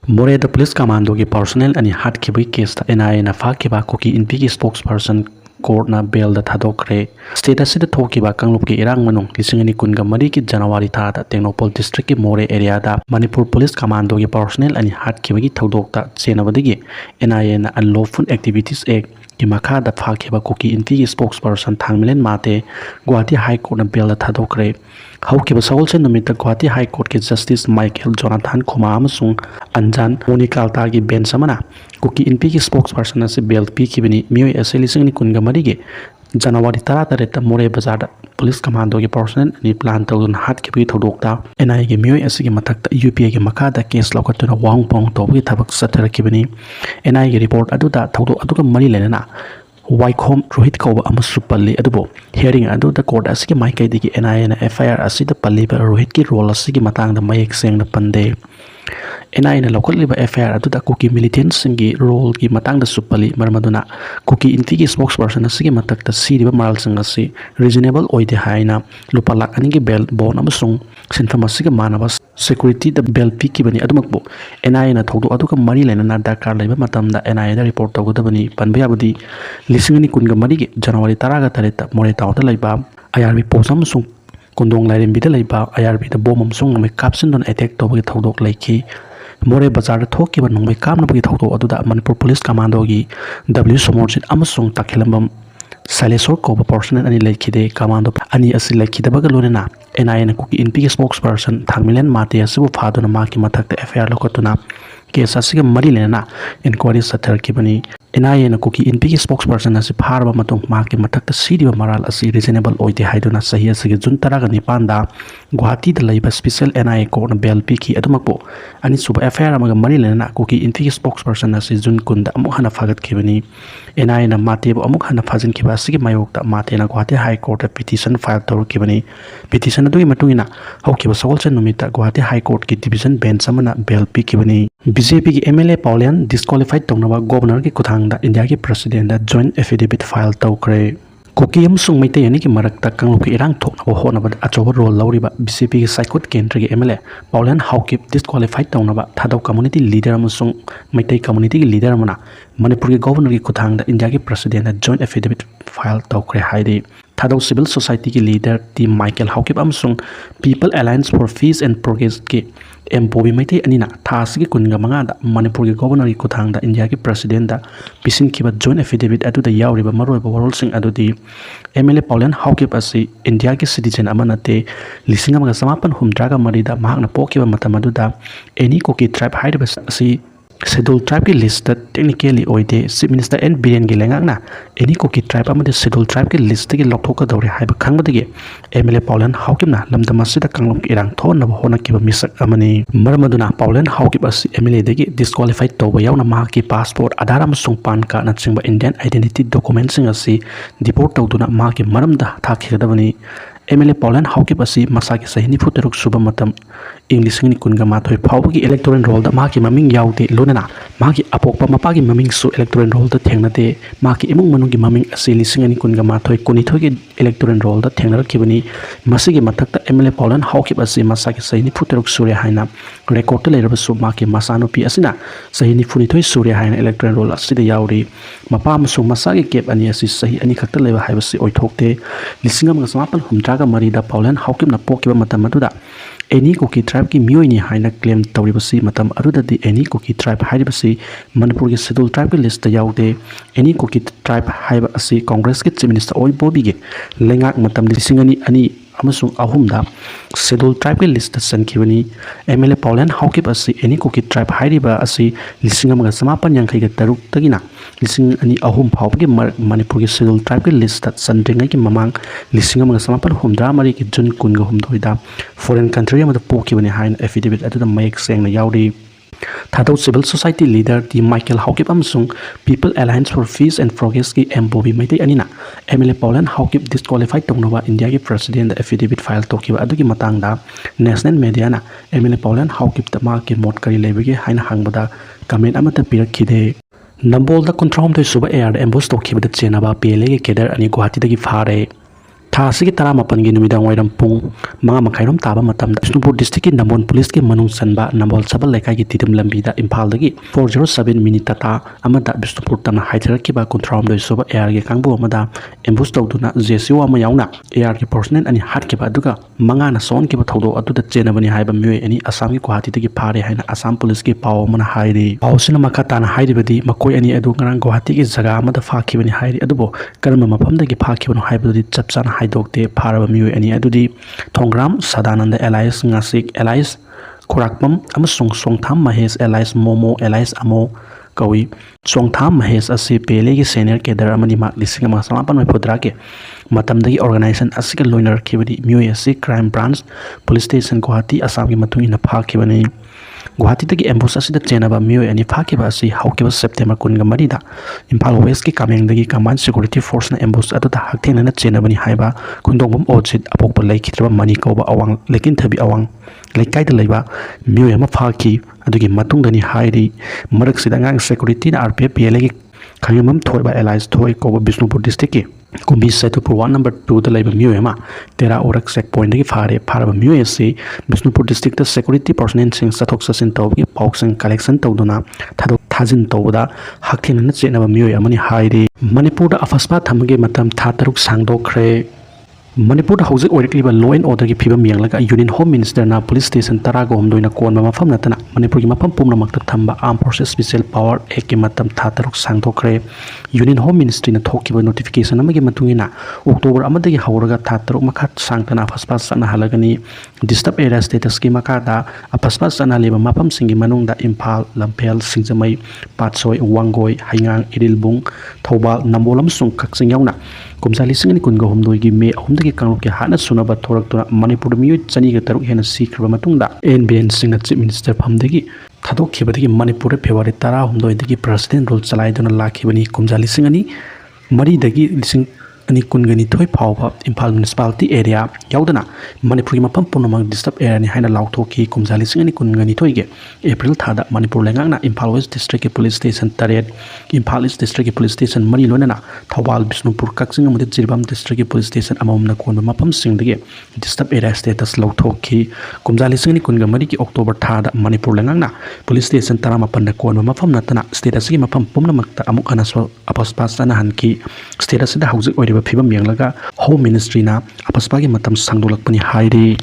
More the police commando ki personnel ani hat ki case ta NIA na fa ki ba Kuki Inpi ki spokesperson court na bail da Thadokhre state asida thoki ba Kangla ki irang manung lisingani kunga mari ki January tha da Twnaba district ki More area da Manipur police commando ki personnel ani hat ki ba thodok ta chenabadagi NIA na unlawful activities act ki makha da fa ki ba Kuki Inpi ki spokesperson thangmilen mate Guwahati high court na bail da Thadokhre Haukiba Sawolsen numita Guwahati High Court ki Justice Michael Jonathan Khoma amasung Anjan Monica ki bench amana Kuki Inpi ki spokesperson ase bail pikibani mioi ase lisingni kunga marige January 13 More Bazar da police commando ki personnel ni plan tawdun hat ki thodokta NIA ki mioi ase ki mathakta UPA ki makha da case lokatuna wangpong tawgi thabak satharakibani NIA ki report aduda thodok aduga mari lenana Waikhom Rohit Kauba amasu palli adubo hearing adu the court asiki maikai digi NIA na FIR asida palli ba Rohit ki role asiki matang da mayek seng na pande NIA na local liba FIR adu da Kuki militants singi role ki matang da supali marmaduna Kuki Inpi ki spokesperson asiki matak da siriba maral sangasi reasonable oide haina lupa lak ani ki bail bon amasung sinfam asiki manaba security the bail pikibani adumakbo NIA na thodo aduka mari lena na dakar laiba matam da NIA da report tawgodabani panbayabudi lisingani kunga marigi January 13 More tawda laiba IRB posam sung kondong lairembi da laiba IRB da bomam sung nome caption don attack tawgi thodok laiki More Bazar da thokiba nome kamna bagi thodok aduda Manipur police commando gi W Somorjit amasung takhilambam Salesor ko personnel ani laikide commando ani asi laikide baga lonena NIA na Kuki Inpi ki spokesperson thangmilen mate asibu phaduna ma ki mathakta FIR lokotuna case asiga mari lena inquiry sathar kibani NIA na Kuki Inpi ki spokesperson asi pharba matung ma ki mathakta sidiba maral asi reasonable oide haiduna sahi asigi jun taraga nipanda Guwahati da laiba special NIA court na bail piki adumakbo ani suba FIR amaga mari lena Kuki Inpi ki spokesperson asi jun kunda amuk hana phagat kibani NIA na mate bo amuk hana phajin kiba asigi mayokta mate na Guwahati high court da petition file tor kibani petition adu matungina haukiba sawolsen numita Guwahati high court ki division bench amana bail pikibani BJP ki MLA Paolienlal Disqualified Twnaba governor ki kuthangda India ki president da joint affidavit file tawkhre Kuki amsung maitei ani ki marakta Kangla ki irang thoknaba honaba achoba role lawriba BJP ki Saikot Kendra ki MLA Paolienlal Haukip Disqualified Twnaba Thadau community leader amsung maitei community ki leader amana Manipur ki governor ki kuthangda India ki president da joint affidavit file tawkhre haide Thadau civil society ki leader T Michael Haukip amsung People Alliance for Peace and Progress ki Bobi Maitei anina thasigi kunga manga da Manipur ki governor ki kuthangda India ki president da pisin kiba joint affidavit adu da yauriba maroiba warol sing adu di MLA Paolienlal Haukip asi India ki citizen amanate lisinga maga samapan humdraga marida mahakna pokiba matam adu da any Kuki tribe haidaba asi scheduled tribe ki list that technically oide chief minister N Biren gi lengakna any Kuki tribe amade scheduled tribe ki list ki lokthoka dawre haiba khangbadagi MLA Paolienlal Haukip na lamdam asida Kangla ki irang thonna hona kiba misak amani maramaduna Paolienlal Haukip asi MLA dagi disqualified tawba yauna ma ki passport Aadhaar amasung PAN card na chingba Indian identity documents sing asi deport tawduna ma ki maramda thakhigadabani MLA Paolienlal Haukip asi masaki sahini futeruk suba matam English ni kunga mathoi phawgi electoral roll da maki maming yaude lonana maki apokpa mapagi maming su electoral roll da thengnate maki imung manungi maming asi lisingani kunga mathoi kunithoi gi electoral roll da thengnar kibani masigi mathakta MLA Paolienlal Haukip asi masaki sahini futeruk sure haina record ta leraba su maki masano pi asina sahini funithoi sure haina electoral roll asi da yauri mapa amasung masagi kep ani asi sahi ani khakta leba haibasi oithokte lisingam ga samapan humtraga mari da Paolienlal Haukip na pokiba matam aduda any Kuki tribe ki mioi ni haina claim tawribasi matam arudadi any Kuki tribe haibasi Manipur ki scheduled tribe ki list yaude any Kuki tribe haiba asi Congress ki chief minister oi bobi ge lengak matam lisingani ani amasung ahumda scheduled tribe ki list sankibani MLA Paolienlal Haukip asi any Kuki tribe haiba asi lisingamaga samapan yankhai ga taruk tagina lising ani ahum phawgi Manipur ki scheduled tribe ki list sandringai ki mamang lisingamaga samapan humdra mari ki jun kunga humdoida foreign country amada pokibani hain affidavit adu da mayek sengna yauri Thadau civil society leader T Michael Haukip amsung People Alliance for Peace and Progress ki Bobi Maitei anina MLA Paolienlal Haukip Disqualified Twnaba India ki president da affidavit file tokiba adugi matangda national media na MLA Paolienlal Haukip da ma ki mot kari lebege haina hangbada comment amata pirakhide Nambol da control to suba air da ambush tokiba da Twnaba PLA ki kedar ani Guwahati da ki phare ꯊꯥ ꯑꯁꯤꯒꯤ 18ꯒꯤ ꯅꯨꯃꯤꯗꯥꯡ ꯋꯥꯏꯔꯝ ꯄꯨꯡ 5:30 ꯇꯥꯕ ꯃꯇꯝꯗ ꯕꯤꯁꯅꯨꯄꯨꯔ ꯗꯤꯁꯇ꯭ꯔꯤꯛꯀꯤ ꯅꯝꯕꯣꯜ ꯄꯨꯂꯤꯁꯀꯤ ꯃꯅꯨꯡ ꯆꯟꯕ ꯅꯝꯕꯣꯜ ꯁꯕꯜ ꯂꯩꯀꯥꯏꯒꯤ ꯇꯤꯗꯤꯝ ꯂꯝꯕꯤꯗ ꯏꯝꯐꯥꯜꯗꯒꯤ 407 ꯃꯤꯅꯤ ꯇꯥꯇꯥ ꯑꯃꯗ ꯕꯤꯁꯅꯨꯄꯨꯔ ꯇꯝꯅ ꯍꯥꯏꯊꯔꯛꯈꯤꯕ 39 ꯁꯨꯕ ꯑꯦꯌꯥꯔꯒꯤ ꯀꯥꯡꯕꯨ ꯑꯃꯗ ꯑꯦꯝꯕꯨꯁ ꯇꯧꯗꯨꯅ ꯖꯦꯁꯤꯑꯣ ꯑꯃ ꯌꯥꯎꯅ ꯑꯦꯌꯥꯔꯒꯤ ꯄꯔꯁꯣꯅꯦꯜ ꯑꯅꯤ ꯍꯥꯠꯈꯤꯕ ꯑꯗꯨꯒ 5ꯅ ꯁꯣꯛꯍꯟꯈꯤꯕ ꯊꯧꯗꯣꯛ ꯑꯗꯨꯗ ꯆꯦꯟꯅꯕꯅꯤ ꯍꯥꯏꯕ ꯃꯤꯑꯣꯏ ꯑꯅꯤ ꯑꯁꯥꯝꯒꯤ ꯒꯨꯋꯥꯍꯥꯇꯤꯗꯒꯤ ꯐꯥꯔꯦ ꯍꯥꯏꯅ ꯑꯁꯥꯝ ꯄꯨꯂꯤꯁꯀꯤ ꯄꯥꯎ ꯑꯃꯅ ꯍꯥꯏꯔꯤ꯫ ꯄꯥꯎꯁꯤꯅ ꯃꯈꯥ ꯇꯥꯅ ꯍꯥꯏꯔꯤꯕꯗꯤ ꯃꯈꯣꯏ ꯑꯅꯤ ꯑꯗꯨ ꯉꯔꯥꯡ ꯒꯨꯋꯥꯍꯥꯇꯤꯒꯤ ꯖꯒꯥ ꯑꯃꯗ ꯐꯥꯈꯤꯕꯅꯤ ꯍꯥꯏꯔꯤ ꯑꯗꯨꯕꯨ ꯀꯔꯝꯕ ꯃꯐꯝꯗꯒꯤ ꯐꯥꯈꯤꯕꯅꯣ ꯍꯥꯏꯕꯗꯨꯗꯤ ꯆꯞ ꯆꯥꯅ ꯍꯥꯏꯗꯣꯛꯇꯦ꯫ ꯐꯥꯔꯕ ꯃꯤꯑꯣꯏ ꯑꯅꯤ ꯑꯗꯨꯗꯤ ꯊꯣꯡꯒ꯭ꯔꯥꯝ ꯁꯗꯥꯅꯟꯗ ꯑꯦꯂꯥꯏꯁ ꯉꯥꯁꯤꯛ ꯑꯦꯂꯥꯏꯁ ꯈꯨꯔꯥꯛꯄꯝ ꯑꯃꯁꯨꯡ ꯆꯣꯡꯊꯥꯝ ꯃꯍꯦꯁ ꯑꯦꯂꯥꯏꯁ ꯃꯣꯃꯣ ꯑꯦꯂꯥꯏꯁ ꯑꯃꯣ ꯀꯧꯏ꯫ ꯆꯣꯡꯊꯥꯝ ꯃꯍꯦꯁ ꯑꯁꯤ ꯄꯦꯂꯦꯒꯤ ꯁꯦꯅꯤꯌꯔ ꯀꯦꯗꯔ ꯑꯃꯅꯤ꯫ ꯃꯍꯥꯛ 1970ꯒꯤ ꯃꯇꯝꯗꯒꯤ ꯑꯣꯔꯒꯅꯥꯏꯖꯦꯁꯟ ꯑꯁꯤꯒ ꯂꯣꯏꯅꯔꯛꯈꯤꯕꯅꯤ꯫ ꯃꯤꯑꯣꯏ ꯑꯁꯤ crime branch police station Guwahati ꯑꯁꯥꯝꯒꯤ ꯃꯇꯨꯡ ꯏꯟꯅ ꯐꯥꯈꯤꯕꯅꯤ꯫ ꯒꯨꯋꯥꯍꯥꯇꯤꯗꯒꯤ ꯑꯦꯝꯕꯨꯁ ꯑꯁꯤꯗ ꯆꯦꯟꯅꯕ ꯃꯤꯑꯣꯏ ꯑꯅꯤ ꯐꯥꯈꯤꯕ ꯑꯁꯤ ꯍꯧꯈꯤꯕ ꯁꯦꯞꯇꯦꯝꯕꯔ 23ꯗ ꯏꯝꯐꯥꯜ ꯋꯦꯁꯀꯤ ꯀꯥꯃꯦꯡꯗꯒꯤ ꯀꯝꯕꯥꯏꯟ ꯁꯦꯀ꯭ꯌꯨꯔꯤꯇꯤ ꯐꯣꯔꯁꯅ ꯑꯦꯝꯕꯨꯁ ꯑꯗꯨꯗ ꯍꯛꯊꯦꯡꯅꯅ ꯆꯦꯟꯅꯕꯅꯤ ꯍꯥꯏꯕ ꯈꯨꯟꯗꯣꯡꯕꯝ ꯑꯣꯖꯤꯠ ꯑꯄꯣꯛꯄ ꯂꯩꯈꯤꯗ꯭ꯔꯕ ꯃꯅꯤ ꯀꯧꯕ ꯑꯋꯥꯡ ꯂꯩꯀꯤꯟꯊꯕꯤ ꯑꯋꯥꯡ ꯂꯩꯀꯥꯏꯗ ꯂꯩꯕ ꯃꯤꯑꯣꯏ ꯑꯃ ꯐꯥꯈꯤ ꯑꯗꯨꯒꯤ ꯃꯇꯨꯡꯗꯅꯤ ꯍꯥꯏꯔꯤ꯫ ꯃꯔꯛꯁꯤꯗ ꯑꯉꯥꯡ ꯁꯦꯀ꯭ꯌꯨꯔꯤꯇꯤꯅ RPF PLAꯒꯤ ꯈꯪꯖꯤꯟꯐꯝ ꯊꯣꯏꯕ ꯑꯦꯂꯥꯏꯁ ꯊꯣꯏ ꯀꯧꯕ ꯕꯤꯁꯅꯨꯄꯨꯔ ꯗꯤꯁꯇ꯭ꯔꯤꯛꯀꯤ ꯀꯨꯝꯕꯤ ꯁꯦꯇꯨꯄꯨꯔ ꯋꯥꯔꯗ ꯅꯝꯕꯔ 2ꯗ ꯂꯩꯕ ꯃꯤꯑꯣꯏ ꯑꯃ ꯇꯦꯔꯥ ꯎꯔꯛ ꯆꯦꯛ ꯄꯣꯏꯟꯠꯇꯒꯤ ꯐꯥꯔꯦ꯫ ꯐꯥꯔꯕ ꯃꯤꯑꯣꯏ ꯑꯁꯤ ꯕꯤꯁꯅꯨꯄꯨꯔ ꯗꯤꯁꯇ꯭ꯔꯤꯛꯇ ꯁꯦꯀ꯭ꯌꯨꯔꯤꯇꯤ ꯄꯔꯁꯣꯅꯦꯜꯁꯤꯡ ꯆꯠꯊꯣꯛ ꯆꯠꯁꯤꯟ ꯇꯧꯕꯒꯤ ꯄꯥꯎꯁꯤꯡ ꯀꯂꯦꯛꯁꯟ ꯇꯧꯗꯨꯅ ꯊꯥꯗꯣꯛ ꯊꯥꯖꯤꯟ ꯇꯧꯕꯗ ꯍꯛꯊꯦꯡꯅꯅ ꯆꯦꯟꯅꯕ ꯃꯤꯑꯣꯏ ꯑꯃꯅꯤ ꯍꯥꯏꯔꯤ꯫ ꯃꯅꯤꯄꯨꯔꯗ ꯑꯐꯁꯄꯥ ꯊꯝꯕꯒꯤ ꯃꯇꯝ ꯊꯥ 6 ꯁꯥꯡꯗꯣꯛꯈ꯭ꯔꯦ꯫ ꯃꯅꯤꯄꯨꯔꯗ ꯍꯧꯖꯤꯛ ꯑꯣꯏꯔꯛꯂꯤꯕ ꯂꯣ ꯑꯦꯟ ꯑꯣꯔꯗꯔꯒꯤ ꯐꯤꯕꯝ ꯌꯦꯡꯂꯒ ꯌꯨꯅꯤꯌꯟ ꯍꯣꯝ ꯃꯤꯅꯤꯁꯇꯔꯅ ꯄꯨꯂꯤꯁ ꯁ꯭ꯇꯦꯁꯟ 19ꯅ ꯀꯣꯟꯕ ꯃꯐꯝ ꯅꯠꯇꯅ ꯃꯅꯤꯄꯨꯔꯒꯤ ꯃꯐꯝ ꯄꯨꯝꯅꯃꯛꯇ ꯊꯝꯕ ꯑꯥꯔꯝ ꯐꯣꯔꯁꯦꯁ ꯁ꯭ꯄꯦꯁꯤꯑꯦꯜ ꯄꯥꯋꯔ ꯑꯦꯛꯀꯤ ꯃꯇꯝ ꯊꯥ 6 ꯁꯥꯡꯗꯣꯛꯈ꯭ꯔꯦ꯫ ꯌꯨꯅꯤꯌꯟ ꯍꯣꯝ ꯃꯤꯅꯤꯁꯇ꯭ꯔꯤꯅ ꯊꯣꯛꯈꯤꯕ ꯅꯣꯇꯤꯐꯤꯀꯦꯁꯟ ꯑꯃꯒꯤ ꯃꯇꯨꯡ ꯏꯟꯅ ꯑꯣꯛꯇꯣꯕꯔ 1ꯗꯒꯤ ꯍꯧꯔꯒ ꯊꯥ 6 ꯃꯈꯥ ꯁꯥꯡꯇꯅ ꯑꯐꯁꯄꯥ ꯆꯠꯅꯍꯜꯂꯒꯅꯤ꯫ ꯗꯤꯁꯇꯔꯕ ꯑꯦꯔꯤꯌꯥ ꯁ꯭ꯇꯦꯇꯁꯀꯤ ꯃꯈꯥꯗ ꯑꯐꯁꯄꯥ ꯆꯠꯅꯍꯜꯂꯤꯕ ꯃꯐꯝꯁꯤꯡꯒꯤ ꯃꯅꯨꯡꯗ ꯏꯝꯐꯥꯜ, ꯂꯝꯐꯦꯜ, ꯁꯤꯡꯖꯃꯩ, ꯄꯥꯠꯁꯣꯏ, ꯋꯥꯡꯒꯣꯏ, ꯍꯩꯉꯥꯡ, ꯏꯔꯤꯜꯕꯨꯡ, ꯊꯧꯕꯥꯜ, ꯅꯝꯕꯣꯜ ꯑꯃꯁꯨꯡ ꯀꯛꯆꯤꯡ ꯌꯥꯎꯅ ꯀꯨꯝꯖꯥ 2019ꯒꯤ ꯃꯦ 3ꯗꯒꯤ ꯀꯥꯡꯂꯨꯞꯀꯤ ꯍꯥꯠꯅ ꯁꯨꯅꯕ ꯊꯣꯔꯛꯇꯨꯅ ꯃꯅꯤꯄꯨꯔꯗ ꯃꯤꯑꯣꯏ 203 ꯍꯦꯟꯅ ꯁꯤꯈ꯭ꯔꯕ ꯃꯇꯨꯡꯗ NBNꯁꯤꯡꯅ ꯆꯤꯐ ꯃꯤꯅꯤꯁꯇꯔ ꯐꯝꯗꯒꯤ ꯊꯥꯗꯣꯛꯈꯤꯕꯗꯒꯤ ꯃꯅꯤꯄꯨꯔꯗ ꯐꯦꯕ꯭ꯔꯨꯋꯥꯔꯤ 12ꯗꯒꯤ ꯄ꯭ꯔꯁꯤꯗꯦꯟ ꯔꯨꯜ ꯆꯂꯥꯏꯗꯨꯅ ꯂꯥꯛꯈꯤꯕꯅꯤ꯫ ꯀꯨꯝꯖꯥ 2004ꯗꯒꯤ 2022 ꯐꯥꯎꯕ ꯏꯝꯐꯥꯜ ꯃ꯭ꯌꯨꯅꯤꯁꯤꯄꯥꯂꯤꯇꯤ ꯑꯦꯔꯤꯌꯥ ꯌꯥꯎꯗꯅ ꯃꯅꯤꯄꯨꯔꯒꯤ ꯃꯐꯝ ꯄꯨꯝꯅꯃꯛ ꯗꯤꯁꯇꯔꯕ ꯑꯦꯔꯤꯌꯥꯅꯤ ꯍꯥꯏꯅ ꯂꯥꯎꯊꯣꯛꯈꯤ꯫ ꯀꯨꯝꯖꯥ 2022ꯒꯤ ꯑꯦꯄ꯭ꯔꯤꯜ ꯊꯥꯗ ꯃꯅꯤꯄꯨꯔ ꯂꯩꯉꯥꯛꯅ ꯏꯝꯐꯥꯜ ꯋꯦꯁ ꯗꯤꯁꯇ꯭ꯔꯤꯛꯀꯤ ꯄꯨꯂꯤꯁ ꯁ꯭ꯇꯦꯁꯟ 8, ꯏꯝꯐꯥꯜ ꯏꯁ ꯗꯤꯁꯇ꯭ꯔꯤꯛꯀꯤ ꯄꯨꯂꯤꯁ ꯁ꯭ꯇꯦꯁꯟ 4 ꯂꯣꯏꯅꯅ ꯊꯧꯕꯥꯜ, ꯕꯤꯁꯅꯨꯄꯨꯔ, ꯀꯛꯆꯤꯡ ꯑꯃꯗꯤ ꯖꯤꯔꯤꯕꯥꯝ ꯗꯤꯁꯇ꯭ꯔꯤꯛꯀꯤ ꯄꯨꯂꯤꯁ ꯁ꯭ꯇꯦꯁꯟ ꯑꯃꯃꯝꯅ ꯀꯣꯟꯕ ꯃꯐꯝꯁꯤꯡꯗꯒꯤ ꯗꯤꯁꯇꯔꯕ ꯑꯦꯔꯤꯌా ꯁ꯭ꯇꯦꯇꯁ ꯂꯧꯊꯣꯛꯈꯤ꯫ ꯀꯨꯝꯖꯥ 2024ꯒꯤ ꯑꯣꯛꯇꯣꯕꯔ ꯊꯥꯗ ꯃꯅꯤꯄꯨꯔ ꯂꯩꯉꯥꯛꯅ ꯄꯨꯂꯤꯁ ꯁ꯭ꯇꯦꯁꯟ 18ꯗ ꯀꯣꯟꯕ ꯃꯐꯝ ꯅꯠꯇꯅ ꯁ꯭ꯇꯦꯠ ꯑꯁꯤꯒꯤ ꯃꯐꯝ ꯄꯨꯝꯅꯃꯛꯇ ꯑꯃꯨꯛ ꯍꯟꯅ ꯑꯐꯁꯄꯥ ꯆꯠꯅꯍꯟꯈꯤ꯫ ꯁ꯭ꯇꯦꯠ ꯑꯁꯤꯗ ꯍꯧꯖꯤꯛ ꯑꯣꯏꯔꯤꯕ ꯐꯤꯕꯝ ꯌꯦꯡꯂꯒ ꯍꯣꯝ ꯃꯤꯅꯤꯁꯇ꯭ꯔꯤꯅ ꯑꯐꯁꯄꯥꯒꯤ ꯃꯇꯝ ꯁꯥꯡꯗꯣꯛꯂꯛꯄꯅꯤ ꯍꯥꯏꯔꯤ꯫